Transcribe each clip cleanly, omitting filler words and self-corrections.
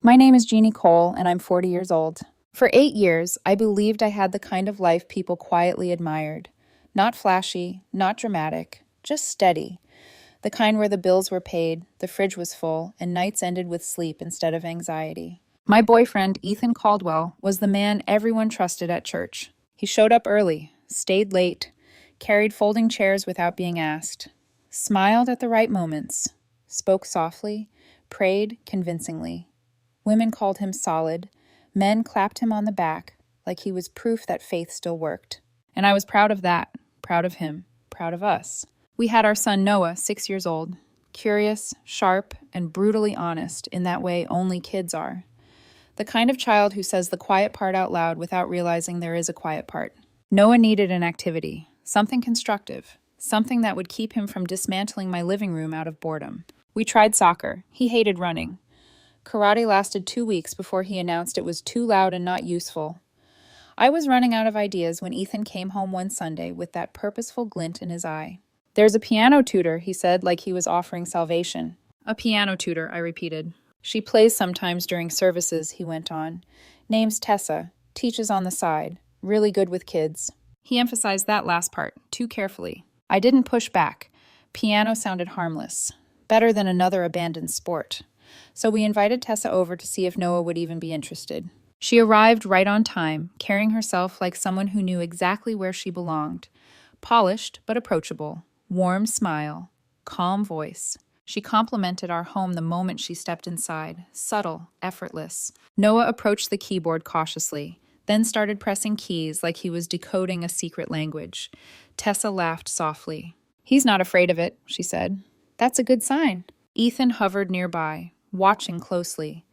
My name is Jeannie Cole, and I'm 40 years old. For 8 years, I believed I had the kind of life people quietly admired. Not flashy, not dramatic, just steady. The kind where the bills were paid, the fridge was full, and nights ended with sleep instead of anxiety. My boyfriend, Ethan Caldwell, was the man everyone trusted at church. He showed up early, stayed late, carried folding chairs without being asked, smiled at the right moments, spoke softly, prayed convincingly. Women called him solid. Men clapped him on the back, like he was proof that faith still worked. And I was proud of that, proud of him, proud of us. We had our son Noah, 6 years old, curious, sharp, and brutally honest in that way only kids are. The kind of child who says the quiet part out loud without realizing there is a quiet part. Noah needed an activity, something constructive, something that would keep him from dismantling my living room out of boredom. We tried soccer. He hated running. Karate lasted 2 weeks before he announced it was too loud and not useful. I was running out of ideas when Ethan came home one Sunday with that purposeful glint in his eye. "There's a piano tutor," he said, like he was offering salvation. "A piano tutor," I repeated. "She plays sometimes during services," he went on. "Name's Tessa, teaches on the side, really good with kids." He emphasized that last part, too carefully. I didn't push back. Piano sounded harmless, better than another abandoned sport. So we invited Tessa over to see if Noah would even be interested. She arrived right on time, carrying herself like someone who knew exactly where she belonged. Polished but approachable, warm smile, calm voice. She complimented our home the moment she stepped inside, subtle, effortless. Noah approached the keyboard cautiously, then started pressing keys like he was decoding a secret language. Tessa laughed softly. "He's not afraid of it," she said. "That's a good sign." Ethan hovered nearby, watching closely.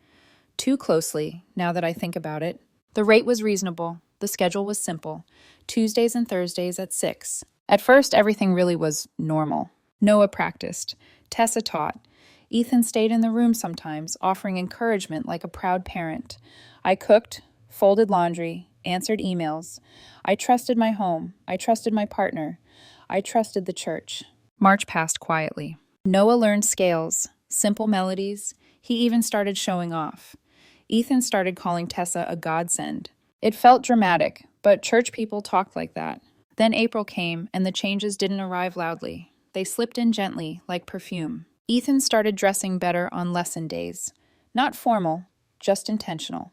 Too closely, now that I think about it. The rate was reasonable. The schedule was simple. Tuesdays and Thursdays at 6. At first, everything really was normal. Noah practiced. Tessa taught. Ethan stayed in the room sometimes, offering encouragement like a proud parent. I cooked, folded laundry, answered emails. I trusted my home. I trusted my partner. I trusted the church. March passed quietly. Noah learned scales, simple melodies. He even started showing off. Ethan started calling Tessa a godsend. It felt dramatic, but church people talked like that. Then April came, and the changes didn't arrive loudly. They slipped in gently, like perfume. Ethan started dressing better on lesson days. Not formal, just intentional.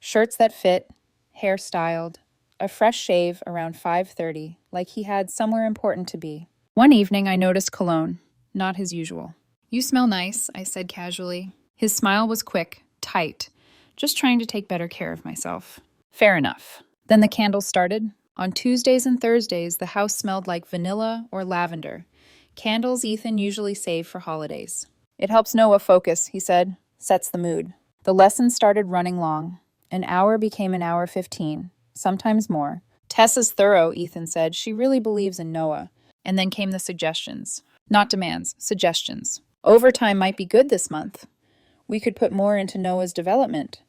Shirts that fit, hair styled, a fresh shave around 5:30, like he had somewhere important to be. One evening I noticed cologne, not his usual. "You smell nice," I said casually. His smile was quick, tight, just trying to take better care of myself. Fair enough. Then the candles started. On Tuesdays and Thursdays, the house smelled like vanilla or lavender. Candles Ethan usually saved for holidays. "It helps Noah focus," he said. "Sets the mood." The lessons started running long. An hour became an hour 15, sometimes more. "Tessa's thorough," Ethan said. "She really believes in Noah." And then came the suggestions. Not demands, suggestions. "Overtime might be good this month. We could put more into Noah's development.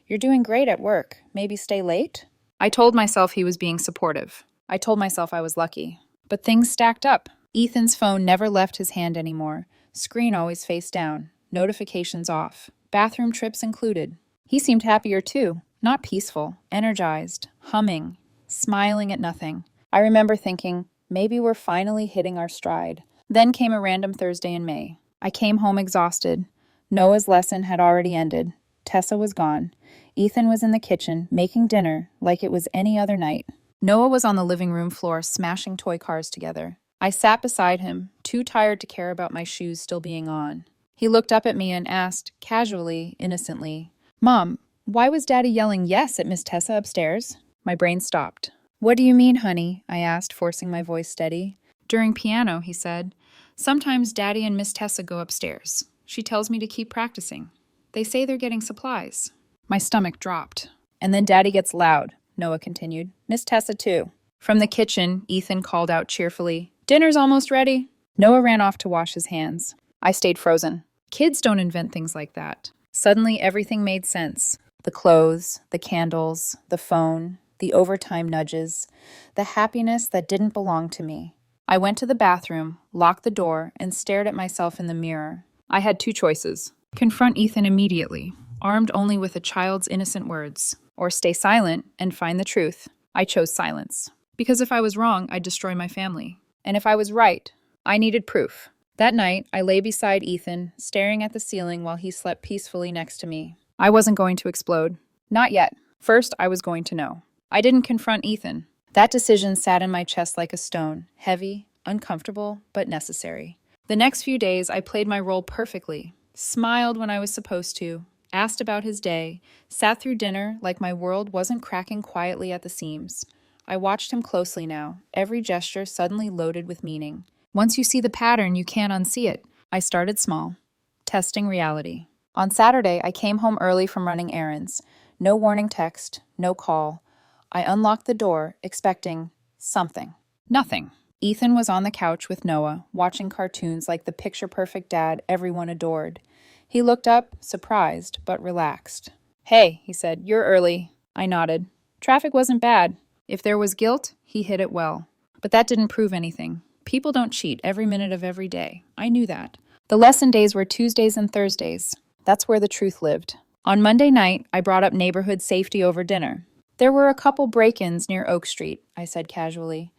You're doing great at work. Maybe stay late?" I told myself he was being supportive. I told myself I was lucky. But things stacked up. Ethan's phone never left his hand anymore. Screen always face down. Notifications off. Bathroom trips included. He seemed happier too. Not peaceful. Energized. Humming. Smiling at nothing. I remember thinking, maybe we're finally hitting our stride. Then came a random Thursday in May. I came home exhausted. Noah's lesson had already ended. Tessa was gone. Ethan was in the kitchen, making dinner like it was any other night. Noah was on the living room floor, smashing toy cars together. I sat beside him, too tired to care about my shoes still being on. He looked up at me and asked, casually, innocently, "Mom, why was Daddy yelling yes at Miss Tessa upstairs?" My brain stopped. "What do you mean, honey?" I asked, forcing my voice steady. "During piano," he said. "Sometimes Daddy and Miss Tessa go upstairs. She tells me to keep practicing. They say they're getting supplies." My stomach dropped. "And then Daddy gets loud," Noah continued. "Miss Tessa, too." From the kitchen, Ethan called out cheerfully, "Dinner's almost ready." Noah ran off to wash his hands. I stayed frozen. Kids don't invent things like that. Suddenly, everything made sense. The clothes, the candles, the phone, the overtime nudges, the happiness that didn't belong to me. I went to the bathroom, locked the door, and stared at myself in the mirror. I had two choices. Confront Ethan immediately, armed only with a child's innocent words. Or stay silent and find the truth. I chose silence. Because if I was wrong, I'd destroy my family. And if I was right, I needed proof. That night, I lay beside Ethan, staring at the ceiling while he slept peacefully next to me. I wasn't going to explode. Not yet. First, I was going to know. I didn't confront Ethan. That decision sat in my chest like a stone, heavy, uncomfortable, but necessary. The next few days, I played my role perfectly, smiled when I was supposed to, asked about his day, sat through dinner like my world wasn't cracking quietly at the seams. I watched him closely now, every gesture suddenly loaded with meaning. Once you see the pattern, you can't unsee it. I started small, testing reality. On Saturday, I came home early from running errands. No warning text, no call. I unlocked the door, expecting something. Nothing. Ethan was on the couch with Noah, watching cartoons like the picture-perfect dad everyone adored. He looked up, surprised, but relaxed. "Hey," he said, "you're early." I nodded. Traffic wasn't bad. If there was guilt, he hid it well. But that didn't prove anything. People don't cheat every minute of every day. I knew that. The lesson days were Tuesdays and Thursdays. That's where the truth lived. On Monday night, I brought up neighborhood safety over dinner. "There were a couple break-ins near Oak Street," I said casually.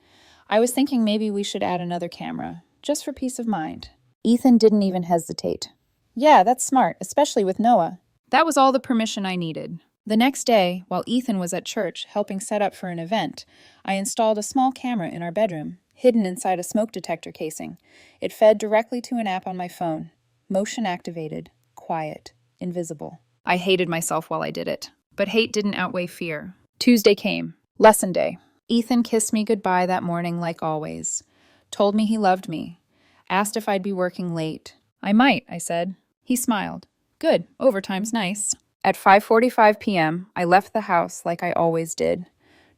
"I was thinking maybe we should add another camera, just for peace of mind." Ethan didn't even hesitate. "Yeah, that's smart, especially with Noah." That was all the permission I needed. The next day, while Ethan was at church helping set up for an event, I installed a small camera in our bedroom, hidden inside a smoke detector casing. It fed directly to an app on my phone. Motion activated, quiet, invisible. I hated myself while I did it. But hate didn't outweigh fear. Tuesday came. Lesson day. Ethan kissed me goodbye that morning like always. Told me he loved me. Asked if I'd be working late. "I might," I said. He smiled. "Good, overtime's nice." At 5:45 p.m., I left the house like I always did.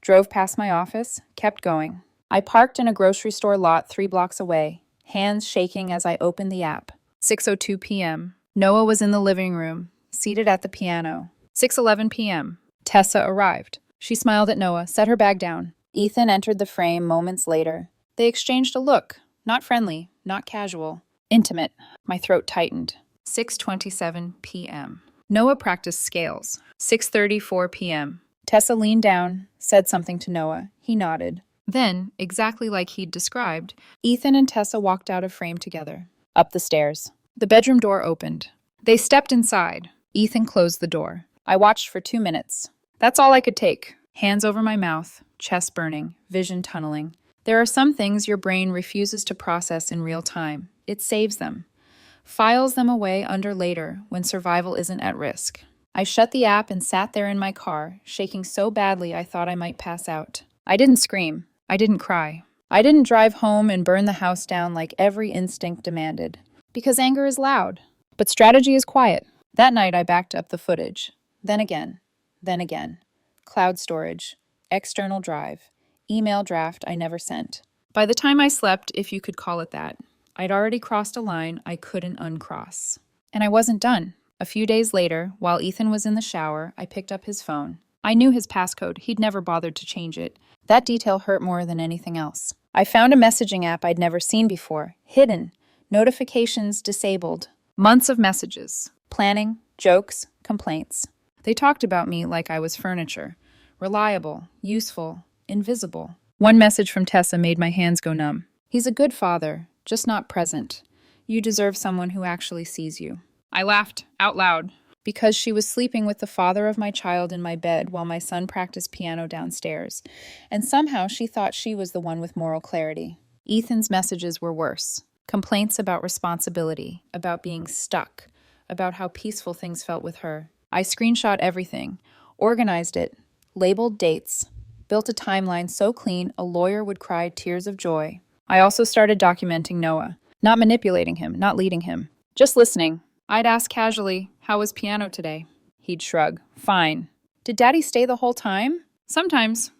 Drove past my office, kept going. I parked in a grocery store lot 3 blocks away, hands shaking as I opened the app. 6:02 p.m. Noah was in the living room, seated at the piano. 6:11 p.m. Tessa arrived. She smiled at Noah, set her bag down. Ethan entered the frame moments later. They exchanged a look, not friendly, not casual, intimate. My throat tightened. 6:27 p.m. Noah practiced scales. 6:34 p.m. Tessa leaned down, said something to Noah. He nodded. Then, exactly like he'd described, Ethan and Tessa walked out of frame together. Up the stairs. The bedroom door opened. They stepped inside. Ethan closed the door. I watched for 2 minutes. That's all I could take. Hands over my mouth, chest burning, vision tunneling. There are some things your brain refuses to process in real time. It saves them. Files them away under later when survival isn't at risk. I shut the app and sat there in my car, shaking so badly I thought I might pass out. I didn't scream. I didn't cry. I didn't drive home and burn the house down like every instinct demanded. Because anger is loud. But strategy is quiet. That night I backed up the footage. Then again. Then again. Cloud storage. External drive. Email draft I never sent. By the time I slept, if you could call it that, I'd already crossed a line I couldn't uncross. And I wasn't done. A few days later, while Ethan was in the shower, I picked up his phone. I knew his passcode. He'd never bothered to change it. That detail hurt more than anything else. I found a messaging app I'd never seen before. Hidden. Notifications disabled. Months of messages. Planning, jokes, complaints. They talked about me like I was furniture. Reliable, useful, invisible. One message from Tessa made my hands go numb. "He's a good father, just not present. You deserve someone who actually sees you." I laughed, out loud, because she was sleeping with the father of my child in my bed while my son practiced piano downstairs, and somehow she thought she was the one with moral clarity. Ethan's messages were worse. Complaints about responsibility, about being stuck, about how peaceful things felt with her. I screenshot everything, organized it, labeled dates, built a timeline so clean a lawyer would cry tears of joy. I also started documenting Noah, not manipulating him, not leading him, just listening. I'd ask casually, "How was piano today?" He'd shrug, "Fine." "Did Daddy stay the whole time?" Sometimes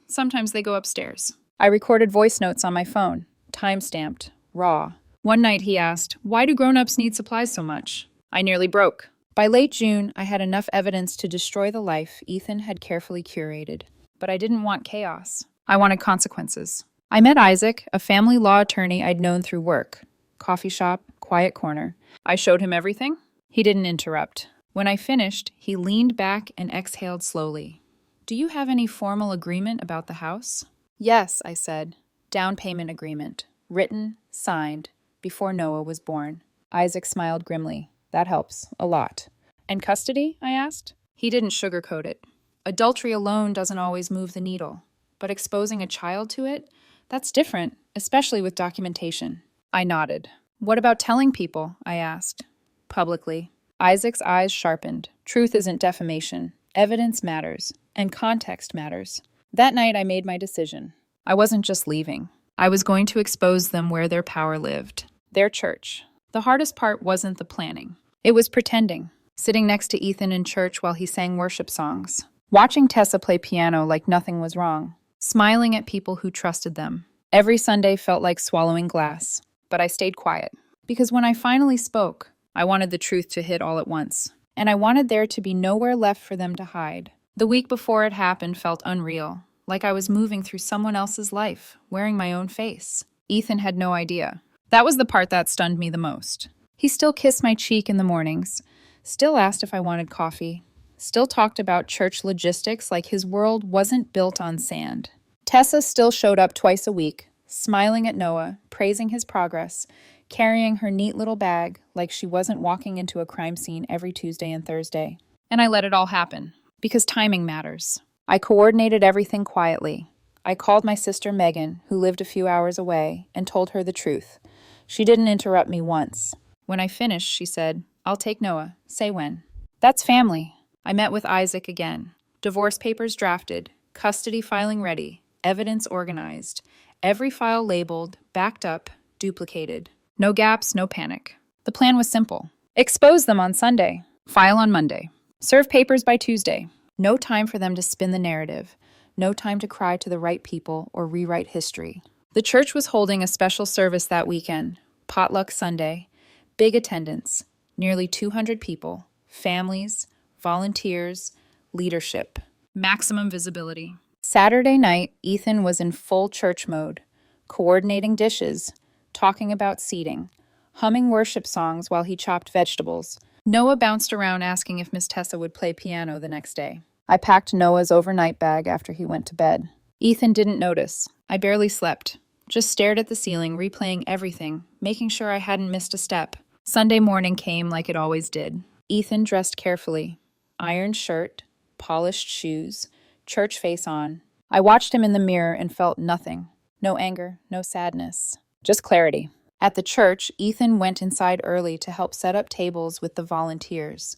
they go upstairs." I recorded voice notes on my phone, time-stamped, raw. One night he asked, "Why do grown-ups need supplies so much?" I nearly broke. By late June, I had enough evidence to destroy the life Ethan had carefully curated. But I didn't want chaos. I wanted consequences. I met Isaac, a family law attorney I'd known through work. Coffee shop, quiet corner. I showed him everything. He didn't interrupt. When I finished, he leaned back and exhaled slowly. Do you have any formal agreement about the house? Yes, I said. Down payment agreement. Written, signed, before Noah was born. Isaac smiled grimly. That helps. A lot. And custody? I asked. He didn't sugarcoat it. Adultery alone doesn't always move the needle. But exposing a child to it? That's different, especially with documentation. I nodded. What about telling people? I asked. Publicly. Isaac's eyes sharpened. Truth isn't defamation. Evidence matters. And context matters. That night I made my decision. I wasn't just leaving. I was going to expose them where their power lived. Their church. The hardest part wasn't the planning. It was pretending. Sitting next to Ethan in church while he sang worship songs. Watching Tessa play piano like nothing was wrong. Smiling at people who trusted them. Every Sunday felt like swallowing glass. But I stayed quiet. Because when I finally spoke, I wanted the truth to hit all at once. And I wanted there to be nowhere left for them to hide. The week before it happened felt unreal. Like I was moving through someone else's life, wearing my own face. Ethan had no idea. That was the part that stunned me the most. He still kissed my cheek in the mornings, still asked if I wanted coffee, still talked about church logistics like his world wasn't built on sand. Tessa still showed up twice a week, smiling at Noah, praising his progress, carrying her neat little bag like she wasn't walking into a crime scene every Tuesday and Thursday. And I let it all happen, because timing matters. I coordinated everything quietly. I called my sister Megan, who lived a few hours away, and told her the truth. She didn't interrupt me once. When I finished, she said, I'll take Noah. Say when. That's family. I met with Isaac again. Divorce papers drafted, custody filing ready, evidence organized, every file labeled, backed up, duplicated. No gaps, no panic. The plan was simple. Expose them on Sunday. File on Monday. Serve papers by Tuesday. No time for them to spin the narrative. No time to cry to the right people or rewrite history. The church was holding a special service that weekend. Potluck Sunday. Big attendance. Nearly 200 people. Families, volunteers, leadership. Maximum visibility. Saturday night, Ethan was in full church mode. Coordinating dishes. Talking about seating. Humming worship songs while he chopped vegetables. Noah bounced around asking if Miss Tessa would play piano the next day. I packed Noah's overnight bag after he went to bed. Ethan didn't notice. I barely slept. Just stared at the ceiling, replaying everything, making sure I hadn't missed a step. Sunday morning came like it always did. Ethan dressed carefully. Ironed shirt, polished shoes, church face on. I watched him in the mirror and felt nothing. No anger, no sadness. Just clarity. At the church, Ethan went inside early to help set up tables with the volunteers.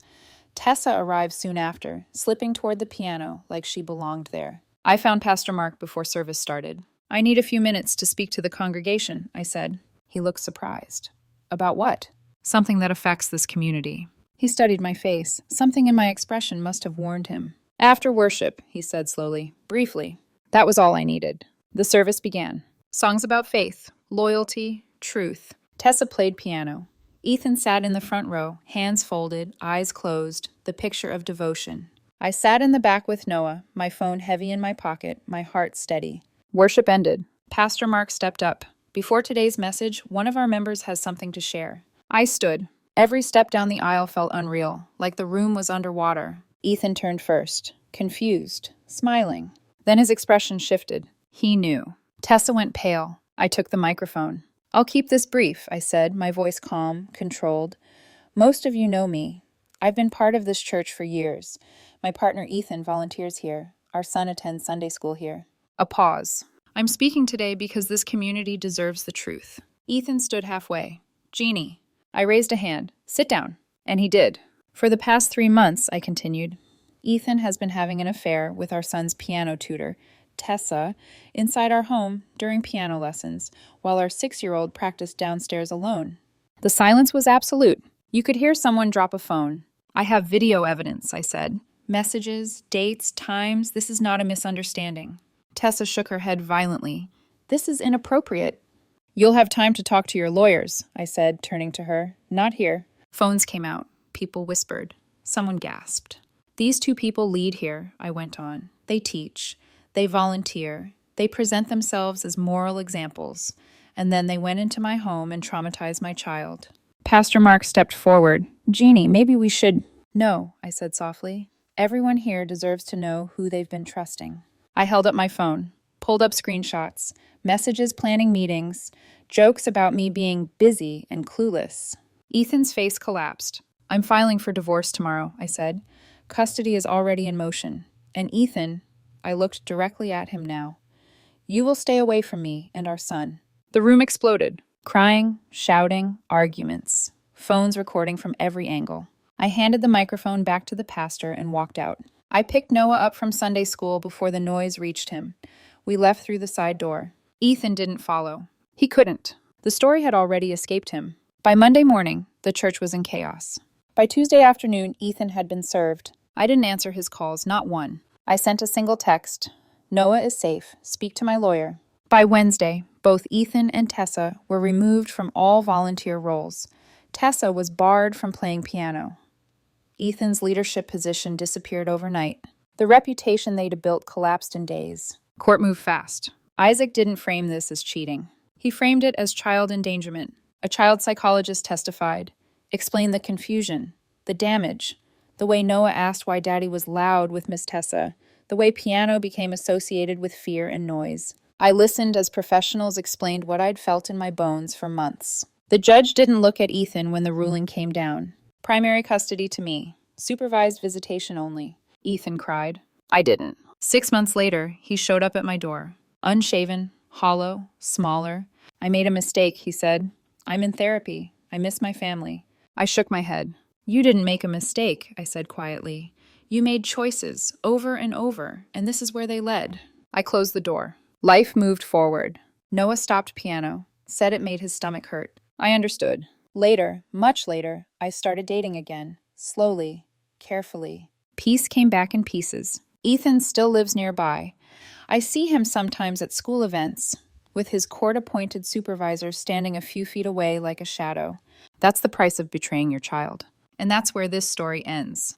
Tessa arrived soon after, slipping toward the piano like she belonged there. I found Pastor Mark before service started. I need a few minutes to speak to the congregation, I said. He looked surprised. About what? Something that affects this community. He studied my face. Something in my expression must have warned him. After worship, he said slowly, briefly. That was all I needed. The service began. Songs about faith, loyalty, truth. Tessa played piano. Ethan sat in the front row, hands folded, eyes closed, the picture of devotion. I sat in the back with Noah, my phone heavy in my pocket, my heart steady. Worship ended. Pastor Mark stepped up. Before today's message, one of our members has something to share. I stood. Every step down the aisle felt unreal, like the room was underwater. Ethan turned first, confused, smiling. Then his expression shifted. He knew. Tessa went pale. I took the microphone. I'll keep this brief, I said, my voice calm, controlled. Most of you know me. I've been part of this church for years. My partner Ethan volunteers here. Our son attends Sunday school here. A pause. I'm speaking today because this community deserves the truth. Ethan stood halfway. Jeannie. I raised a hand. Sit down. And he did. For the past 3 months, I continued, Ethan has been having an affair with our son's piano tutor, Tessa, inside our home during piano lessons, while our 6-year-old practiced downstairs alone. The silence was absolute. You could hear someone drop a phone. I have video evidence, I said. Messages, dates, times, this is not a misunderstanding. Tessa shook her head violently. This is inappropriate. You'll have time to talk to your lawyers, I said, turning to her. Not here. Phones came out. People whispered. Someone gasped. These 2 people lead here, I went on. They teach. They volunteer. They present themselves as moral examples. And then they went into my home and traumatized my child. Pastor Mark stepped forward. Jeannie, maybe we should... No, I said softly. Everyone here deserves to know who they've been trusting. I held up my phone, pulled up screenshots, messages planning meetings, jokes about me being busy and clueless. Ethan's face collapsed. I'm filing for divorce tomorrow, I said. Custody is already in motion. And Ethan, I looked directly at him now. You will stay away from me and our son. The room exploded. Crying, shouting, arguments. Phones recording from every angle. I handed the microphone back to the pastor and walked out. I picked Noah up from Sunday school before the noise reached him. We left through the side door. Ethan didn't follow. He couldn't. The story had already escaped him. By Monday morning, the church was in chaos. By Tuesday afternoon, Ethan had been served. I didn't answer his calls, not one. I sent a single text. Noah is safe. Speak to my lawyer. By Wednesday, both Ethan and Tessa were removed from all volunteer roles. Tessa was barred from playing piano. Ethan's leadership position disappeared overnight. The reputation they'd built collapsed in days. Court moved fast. Isaac didn't frame this as cheating. He framed it as child endangerment. A child psychologist testified, explained the confusion, the damage, the way Noah asked why Daddy was loud with Miss Tessa, the way piano became associated with fear and noise. I listened as professionals explained what I'd felt in my bones for months. The judge didn't look at Ethan when the ruling came down. Primary custody to me. Supervised visitation only. Ethan cried. I didn't. 6 months later, he showed up at my door. Unshaven, hollow, smaller. I made a mistake, he said. I'm in therapy. I miss my family. I shook my head. You didn't make a mistake, I said quietly. You made choices over and over, and this is where they led. I closed the door. Life moved forward. Noah stopped piano, said it made his stomach hurt. I understood. Later, much later, I started dating again. Slowly, carefully. Peace came back in pieces. Ethan still lives nearby. I see him sometimes at school events, with his court-appointed supervisor standing a few feet away like a shadow. That's the price of betraying your child. And that's where this story ends.